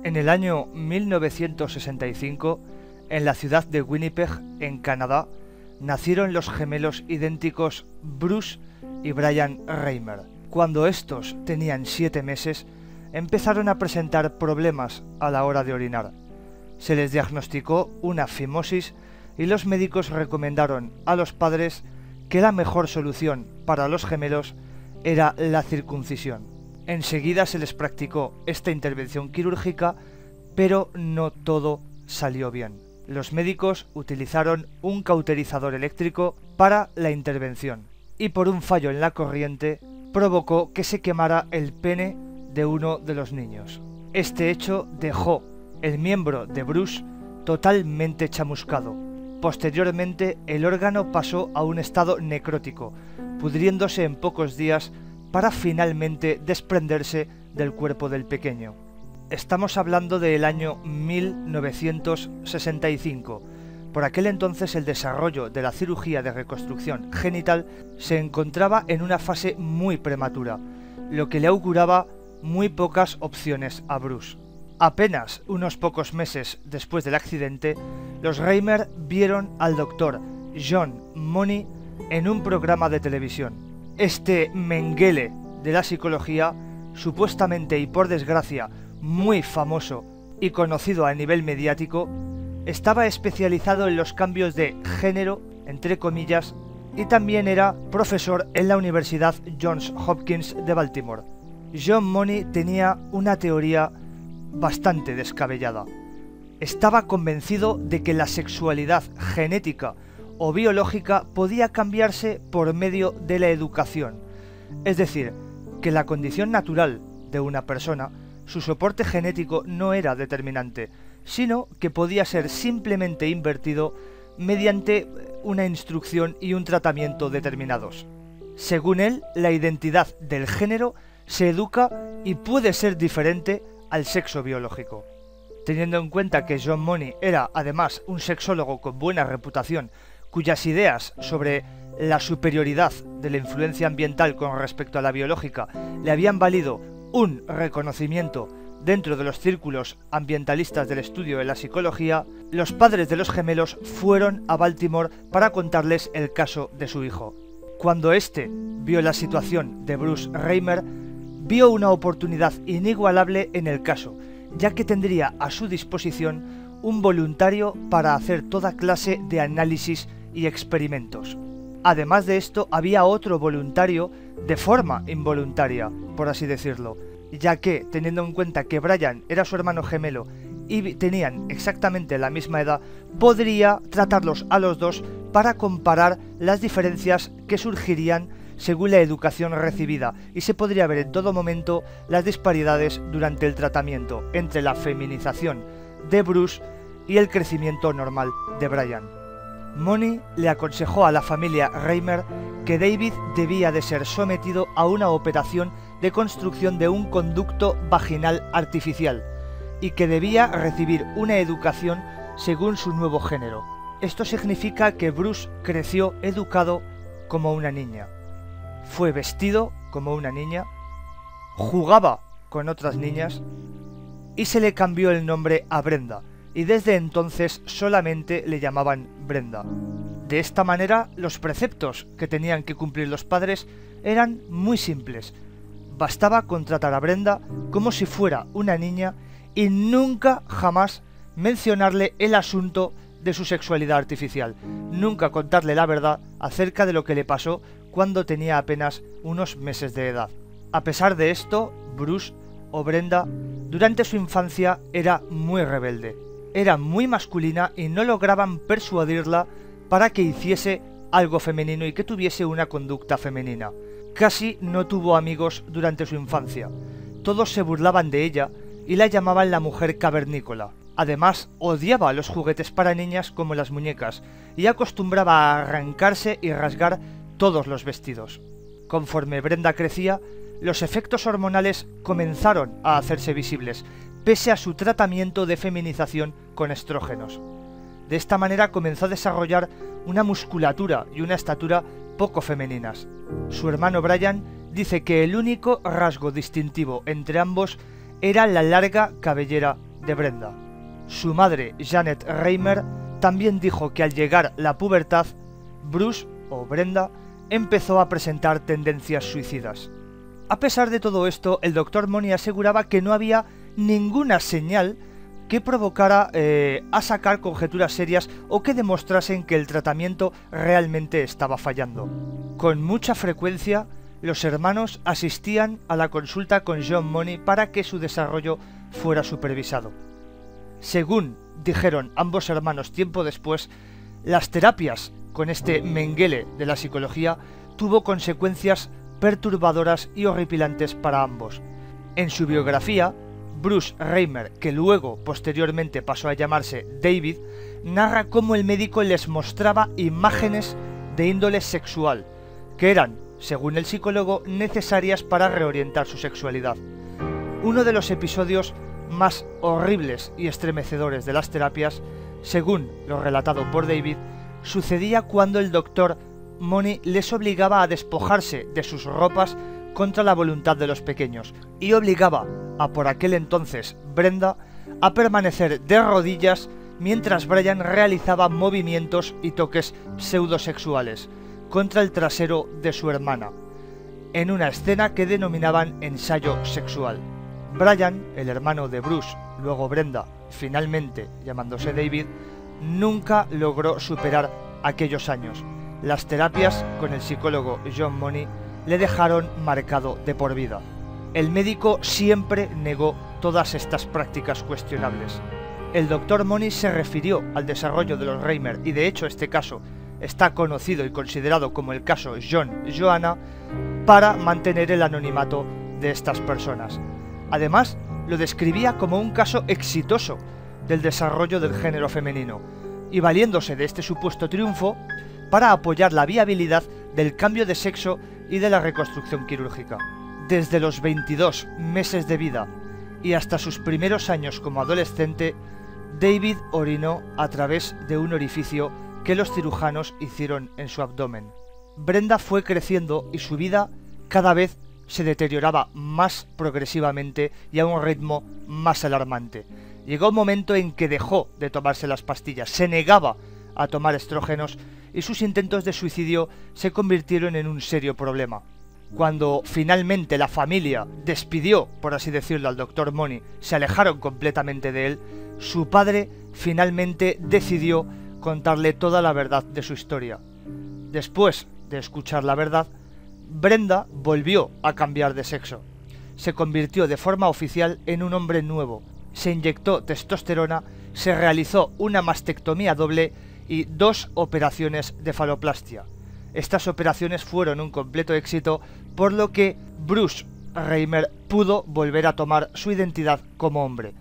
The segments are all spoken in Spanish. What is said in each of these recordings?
En el año 1965, en la ciudad de Winnipeg, en Canadá, nacieron los gemelos idénticos Bruce y Brian Reimer. Cuando estos tenían 7 meses, empezaron a presentar problemas a la hora de orinar. Se les diagnosticó una fimosis y los médicos recomendaron a los padres que la mejor solución para los gemelos era la circuncisión. Enseguida se les practicó esta intervención quirúrgica, pero no todo salió bien. Los médicos utilizaron un cauterizador eléctrico para la intervención y por un fallo en la corriente provocó que se quemara el pene de uno de los niños. Este hecho dejó el miembro de Bruce totalmente chamuscado. Posteriormente, el órgano pasó a un estado necrótico, pudriéndose en pocos días para finalmente desprenderse del cuerpo del pequeño. Estamos hablando del año 1965. Por aquel entonces el desarrollo de la cirugía de reconstrucción genital se encontraba en una fase muy prematura, lo que le auguraba muy pocas opciones a Bruce. Apenas unos pocos meses después del accidente, los Reimer vieron al doctor John Money en un programa de televisión. Este Mengele de la psicología, supuestamente y por desgracia muy famoso y conocido a nivel mediático, estaba especializado en los cambios de género, entre comillas, y también era profesor en la Universidad Johns Hopkins de Baltimore. John Money tenía una teoría bastante descabellada. Estaba convencido de que la sexualidad genética o biológica podía cambiarse por medio de la educación, es decir, que la condición natural de una persona, su soporte genético no era determinante, sino que podía ser simplemente invertido mediante una instrucción y un tratamiento determinados. Según él, la identidad del género se educa y puede ser diferente al sexo biológico. Teniendo en cuenta que John Money era además un sexólogo con buena reputación, cuyas ideas sobre la superioridad de la influencia ambiental con respecto a la biológica le habían valido un reconocimiento dentro de los círculos ambientalistas del estudio de la psicología, los padres de los gemelos fueron a Baltimore para contarles el caso de su hijo. Cuando éste vio la situación de Bruce Reimer, vio una oportunidad inigualable en el caso, ya que tendría a su disposición un voluntario para hacer toda clase de análisis y experimentos. Además de esto, había otro voluntario de forma involuntaria, por así decirlo, ya que, teniendo en cuenta que Brian era su hermano gemelo y tenían exactamente la misma edad, podría tratarlos a los dos para comparar las diferencias que surgirían según la educación recibida, y se podría ver en todo momento las disparidades durante el tratamiento entre la feminización de Bruce y el crecimiento normal de Brian. Money le aconsejó a la familia Reimer que David debía de ser sometido a una operación de construcción de un conducto vaginal artificial y que debía recibir una educación según su nuevo género. Esto significa que Bruce creció educado como una niña, fue vestido como una niña, jugaba con otras niñas y se le cambió el nombre a Brenda, y desde entonces solamente le llamaban Brenda. De esta manera, los preceptos que tenían que cumplir los padres eran muy simples. Bastaba contratar a Brenda como si fuera una niña y nunca jamás mencionarle el asunto de su sexualidad artificial, nunca contarle la verdad acerca de lo que le pasó cuando tenía apenas unos meses de edad. A pesar de esto, Bruce o Brenda durante su infancia era muy rebelde. Era muy masculina y no lograban persuadirla para que hiciese algo femenino y que tuviese una conducta femenina. Casi no tuvo amigos durante su infancia. Todos se burlaban de ella y la llamaban la mujer cavernícola. Además, odiaba los juguetes para niñas como las muñecas y acostumbraba a arrancarse y rasgar todos los vestidos. Conforme Brenda crecía, los efectos hormonales comenzaron a hacerse visibles, pese a su tratamiento de feminización con estrógenos. De esta manera comenzó a desarrollar una musculatura y una estatura poco femeninas. Su hermano Brian dice que el único rasgo distintivo entre ambos era la larga cabellera de Brenda. Su madre, Janet Reimer, también dijo que al llegar la pubertad, Bruce, o Brenda, empezó a presentar tendencias suicidas. A pesar de todo esto, el Dr. Money aseguraba que no había ninguna señal que provocara a sacar conjeturas serias o que demostrasen que el tratamiento realmente estaba fallando. Con mucha frecuencia, los hermanos asistían a la consulta con John Money para que su desarrollo fuera supervisado. Según dijeron ambos hermanos tiempo después, las terapias con este Mengele de la psicología tuvo consecuencias perturbadoras y horripilantes para ambos. En su biografía, Bruce Reimer, que luego posteriormente pasó a llamarse David, narra cómo el médico les mostraba imágenes de índole sexual, que eran, según el psicólogo, necesarias para reorientar su sexualidad. Uno de los episodios más horribles y estremecedores de las terapias, según lo relatado por David, sucedía cuando el Dr. Money les obligaba a despojarse de sus ropas contra la voluntad de los pequeños y obligaba a por aquel entonces Brenda a permanecer de rodillas mientras Brian realizaba movimientos y toques pseudosexuales contra el trasero de su hermana, en una escena que denominaban ensayo sexual. Brian, el hermano de Bruce, luego Brenda, finalmente llamándose David, nunca logró superar aquellos años. Las terapias con el psicólogo John Money le dejaron marcado de por vida. El médico siempre negó todas estas prácticas cuestionables. El Dr. Money se refirió al desarrollo de los Reimer y de hecho este caso está conocido y considerado como el caso John Joanna para mantener el anonimato de estas personas. Además, lo describía como un caso exitoso del desarrollo del género femenino y valiéndose de este supuesto triunfo para apoyar la viabilidad del cambio de sexo y de la reconstrucción quirúrgica. Desde los 22 meses de vida y hasta sus primeros años como adolescente, David orinó a través de un orificio que los cirujanos hicieron en su abdomen. Brenda fue creciendo y su vida cada vez se deterioraba más progresivamente y a un ritmo más alarmante. Llegó un momento en que dejó de tomarse las pastillas, se negaba a tomar estrógenos y sus intentos de suicidio se convirtieron en un serio problema. Cuando finalmente la familia despidió, por así decirlo, al Dr. Money, se alejaron completamente de él, su padre finalmente decidió contarle toda la verdad de su historia. Después de escuchar la verdad, Brenda volvió a cambiar de sexo. Se convirtió de forma oficial en un hombre nuevo, se inyectó testosterona, se realizó una mastectomía doble y 2 operaciones de faloplastia. Estas operaciones fueron un completo éxito, por lo que Bruce Reimer pudo volver a tomar su identidad como hombre.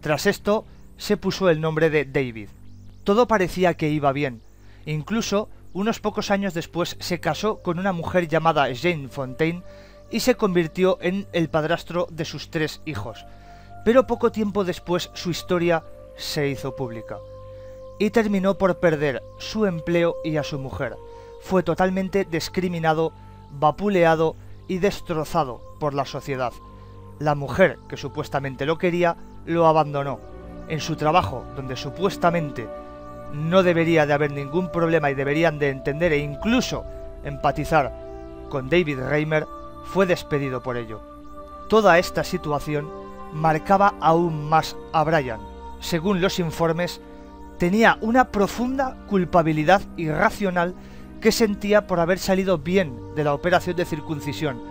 Tras esto, se puso el nombre de David. Todo parecía que iba bien. Incluso, unos pocos años después, se casó con una mujer llamada Jane Fontaine y se convirtió en el padrastro de sus 3 hijos. Pero poco tiempo después, su historia se hizo pública y terminó por perder su empleo y a su mujer. Fue totalmente discriminado, vapuleado y destrozado por la sociedad. La mujer, que supuestamente lo quería, lo abandonó. En su trabajo, donde supuestamente no debería de haber ningún problema y deberían de entender e incluso empatizar con David Reimer, fue despedido por ello. Toda esta situación marcaba aún más a Brian. Según los informes, tenía una profunda culpabilidad irracional que sentía por haber salido bien de la operación de circuncisión.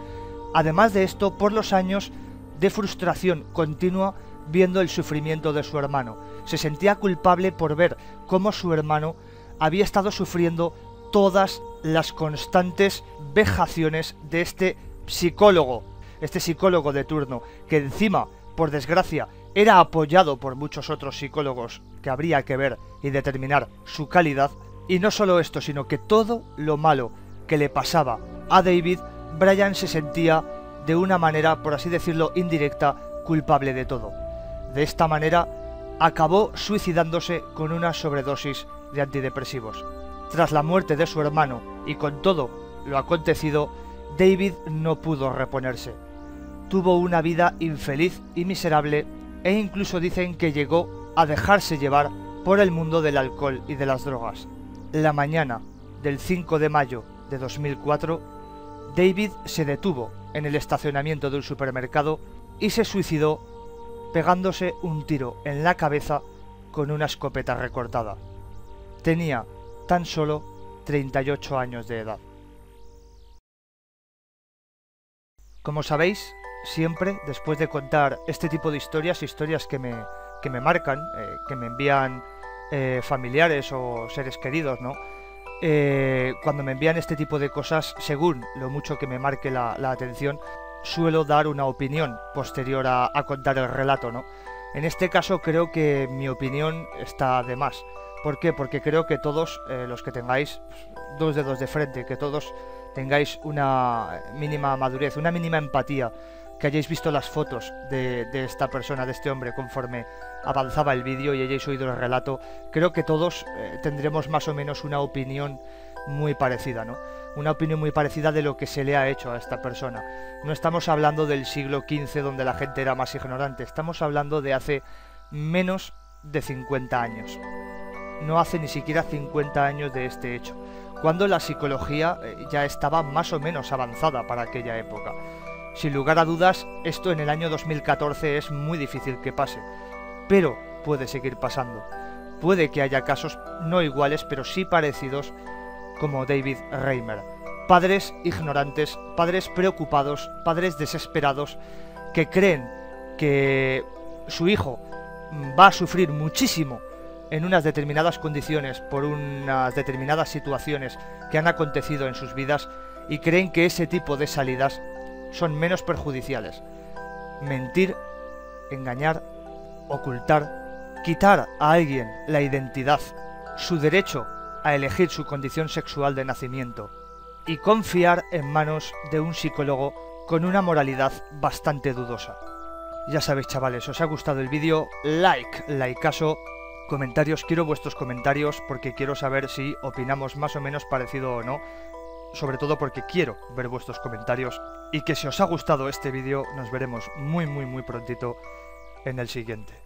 Además de esto, por los años de frustración continua viendo el sufrimiento de su hermano. Se sentía culpable por ver cómo su hermano había estado sufriendo todas las constantes vejaciones de este psicólogo de turno, que encima, por desgracia, era apoyado por muchos otros psicólogos que habría que ver y determinar su calidad. Y no solo esto, sino que todo lo malo que le pasaba a David, Brian se sentía de una manera, por así decirlo, indirecta, culpable de todo. De esta manera, acabó suicidándose con una sobredosis de antidepresivos. Tras la muerte de su hermano y con todo lo acontecido, David no pudo reponerse. tuvo una vida infeliz y miserable e incluso dicen que llegó a dejarse llevar por el mundo del alcohol y de las drogas. La mañana del 5 de mayo de 2004, David se detuvo en el estacionamiento de un supermercado y se suicidó pegándose un tiro en la cabeza con una escopeta recortada. Tenía tan solo 38 años de edad. Como sabéis, siempre después de contar este tipo de historias que me marcan, que me envían familiares o seres queridos, ¿no? Cuando me envían este tipo de cosas, según lo mucho que me marque la atención, suelo dar una opinión posterior a contar el relato, ¿no? En este caso creo que mi opinión está de más. ¿Por qué? Porque creo que todos los que tengáis dos dedos de frente, que todos tengáis una mínima madurez, una mínima empatía, que hayáis visto las fotos de esta persona, de este hombre, conforme avanzaba el vídeo y hayáis oído el relato, creo que todos tendremos más o menos una opinión muy parecida, ¿no? Una opinión muy parecida de lo que se le ha hecho a esta persona. No estamos hablando del siglo XV donde la gente era más ignorante, estamos hablando de hace menos de 50 años. No hace ni siquiera 50 años de este hecho, cuando la psicología ya estaba más o menos avanzada para aquella época. Sin lugar a dudas, esto en el año 2014 es muy difícil que pase, pero puede seguir pasando. Puede que haya casos no iguales, pero sí parecidos, como David Reimer. Padres ignorantes, padres preocupados, padres desesperados, que creen que su hijo va a sufrir muchísimo en unas determinadas condiciones por unas determinadas situaciones que han acontecido en sus vidas y creen que ese tipo de salidas son menos perjudiciales. Mentir, engañar, ocultar, quitar a alguien la identidad, su derecho a elegir su condición sexual de nacimiento y confiar en manos de un psicólogo con una moralidad bastante dudosa. Ya sabéis, chavales, os ha gustado el vídeo, likeazo, comentarios, quiero vuestros comentarios porque quiero saber si opinamos más o menos parecido o no, sobre todo porque quiero ver vuestros comentarios y que si os ha gustado este vídeo nos veremos muy prontito en el siguiente.